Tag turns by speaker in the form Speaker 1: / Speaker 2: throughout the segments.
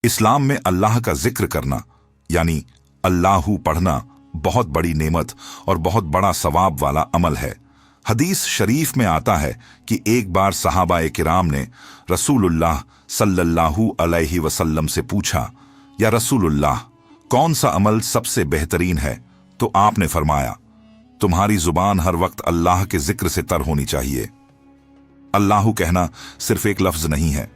Speaker 1: इस्लाम में अल्लाह का जिक्र करना यानी अल्लाहू पढ़ना बहुत बड़ी नेमत और बहुत बड़ा सवाब वाला अमल है। हदीस शरीफ में आता है कि एक बार सहाबाए किराम ने रसूलुल्लाह सल्लल्लाहु अलैहि वसल्लम से पूछा, या रसूलुल्लाह, कौन सा अमल सबसे बेहतरीन है? तो आपने फरमाया, तुम्हारी जुबान हर वक्त अल्लाह के जिक्र से तर होनी चाहिए। अल्लाहू कहना सिर्फ एक लफ्ज नहीं है,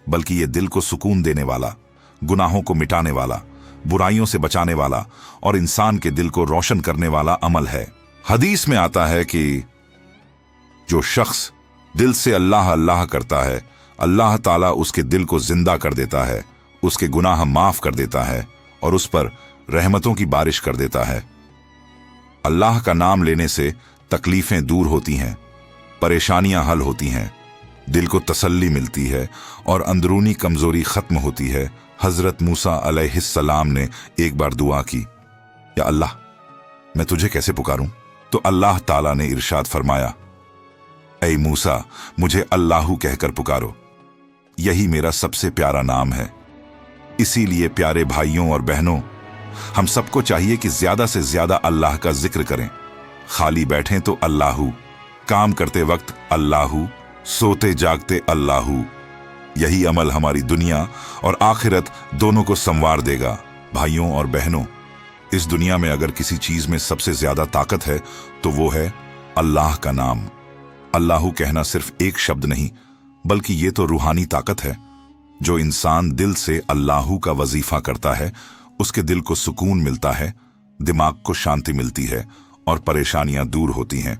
Speaker 1: बल्कि ये दिल को सुकून देने वाला, गुनाहों को मिटाने वाला, बुराइयों से बचाने वाला और इंसान के दिल को रोशन करने वाला अमल है। हदीस में आता है कि जो शख्स दिल से अल्लाह अल्लाह करता है, अल्लाह ताला उसके दिल को जिंदा कर देता है, उसके गुनाह माफ कर देता है और उस पर रहमतों की बारिश कर देता है। अल्लाह का नाम लेने से तकलीफें दूर होती हैं, परेशानियां हल होती हैं, दिल को तसल्ली मिलती है और अंदरूनी कमजोरी खत्म होती है। हजरत मूसा अलैहिस्सलाम ने एक बार दुआ की, या अल्लाह, मैं तुझे कैसे पुकारूं? तो अल्लाह ताला ने इरशाद फरमाया, ऐ मूसा, मुझे अल्लाहू कहकर पुकारो, यही मेरा सबसे प्यारा नाम है। इसीलिए प्यारे भाइयों और बहनों, हम सबको चाहिए कि ज्यादा से ज्यादा अल्लाह का जिक्र करें। खाली बैठें तो अल्लाहू, काम करते वक्त अल्लाहू, सोते जागते अल्लाहू। यही अमल हमारी दुनिया और आखिरत दोनों को संवार देगा। भाइयों और बहनों, इस दुनिया में अगर किसी चीज में सबसे ज्यादा ताकत है तो वो है अल्लाह का नाम। अल्लाहू कहना सिर्फ एक शब्द नहीं, बल्कि ये तो रूहानी ताकत है। जो इंसान दिल से अल्लाहू का वजीफा करता है, उसके दिल को सुकून मिलता है, दिमाग को शांति मिलती है और परेशानियां दूर होती हैं।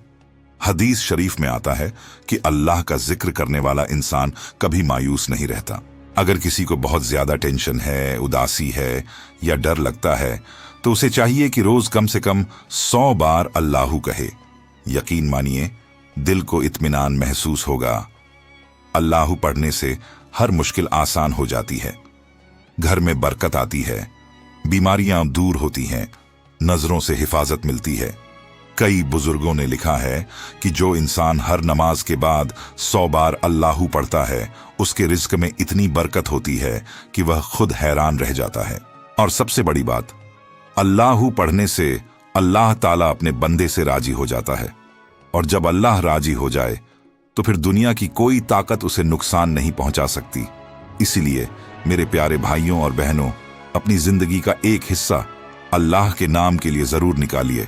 Speaker 1: हदीस शरीफ में आता है कि अल्लाह का जिक्र करने वाला इंसान कभी मायूस नहीं रहता। अगर किसी को बहुत ज्यादा टेंशन है, उदासी है या डर लगता है, तो उसे चाहिए कि रोज कम से कम 100 बार अल्लाहू कहे। यकीन मानिए, दिल को इत्मीनान महसूस होगा। अल्लाहू पढ़ने से हर मुश्किल आसान हो जाती है, घर में बरकत आती है, बीमारियां दूर होती हैं, नजरों से हिफाजत मिलती है। कई बुजुर्गों ने लिखा है कि जो इंसान हर नमाज के बाद 100 बार अल्लाहू पढ़ता है, उसके रिज्क में इतनी बरकत होती है कि वह खुद हैरान रह जाता है। और सबसे बड़ी बात, अल्लाहू पढ़ने से अल्लाह ताला अपने बंदे से राजी हो जाता है, और जब अल्लाह राजी हो जाए तो फिर दुनिया की कोई ताकत उसे नुकसान नहीं पहुंचा सकती। इसीलिए मेरे प्यारे भाइयों और बहनों, अपनी जिंदगी का एक हिस्सा अल्लाह के नाम के लिए जरूर निकालिए।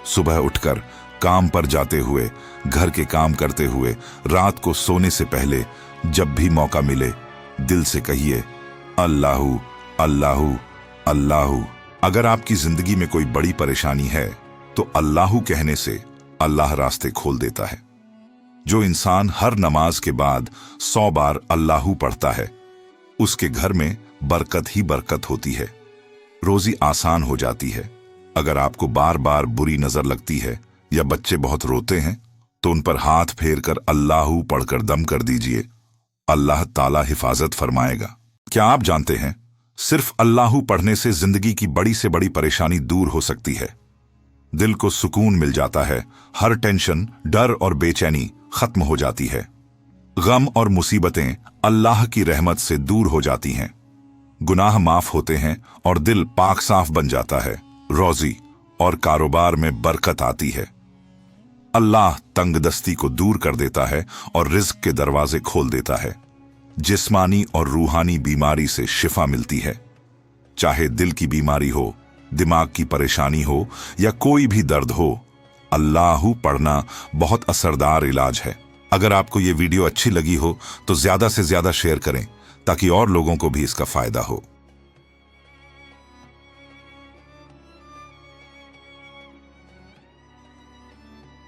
Speaker 1: सुबह उठकर, काम पर जाते हुए, घर के काम करते हुए, रात को सोने से पहले, जब भी मौका मिले, दिल से कहिए, अल्लाहू अल्लाहू अल्लाहू। अगर आपकी जिंदगी में कोई बड़ी परेशानी है तो अल्लाहू कहने से अल्लाह रास्ते खोल देता है। जो इंसान हर नमाज के बाद 100 बार अल्लाहू पढ़ता है, उसके घर में बरकत ही बरकत होती है, रोजी आसान हो जाती है। अगर आपको बार बार बुरी नजर लगती है या बच्चे बहुत रोते हैं, तो उन पर हाथ फेर कर अल्लाहू पढ़कर दम कर दीजिए, अल्लाह ताला हिफाजत फरमाएगा। क्या आप जानते हैं, सिर्फ अल्लाहू पढ़ने से जिंदगी की बड़ी से बड़ी परेशानी दूर हो सकती है। दिल को सुकून मिल जाता है, हर टेंशन, डर और बेचैनी खत्म हो जाती है, गम और मुसीबतें अल्लाह की रहमत से दूर हो जाती हैं, गुनाह माफ होते हैं और दिल पाक साफ बन जाता है, रोजी और कारोबार में बरकत आती है। अल्लाह तंगदस्ती को दूर कर देता है और रिज्क के दरवाजे खोल देता है। जिस्मानी और रूहानी बीमारी से शिफा मिलती है। चाहे दिल की बीमारी हो, दिमाग की परेशानी हो या कोई भी दर्द हो, अल्लाहू पढ़ना बहुत असरदार इलाज है। अगर आपको ये वीडियो अच्छी लगी हो तो ज्यादा से ज्यादा शेयर करें, ताकि और लोगों को भी इसका फायदा हो।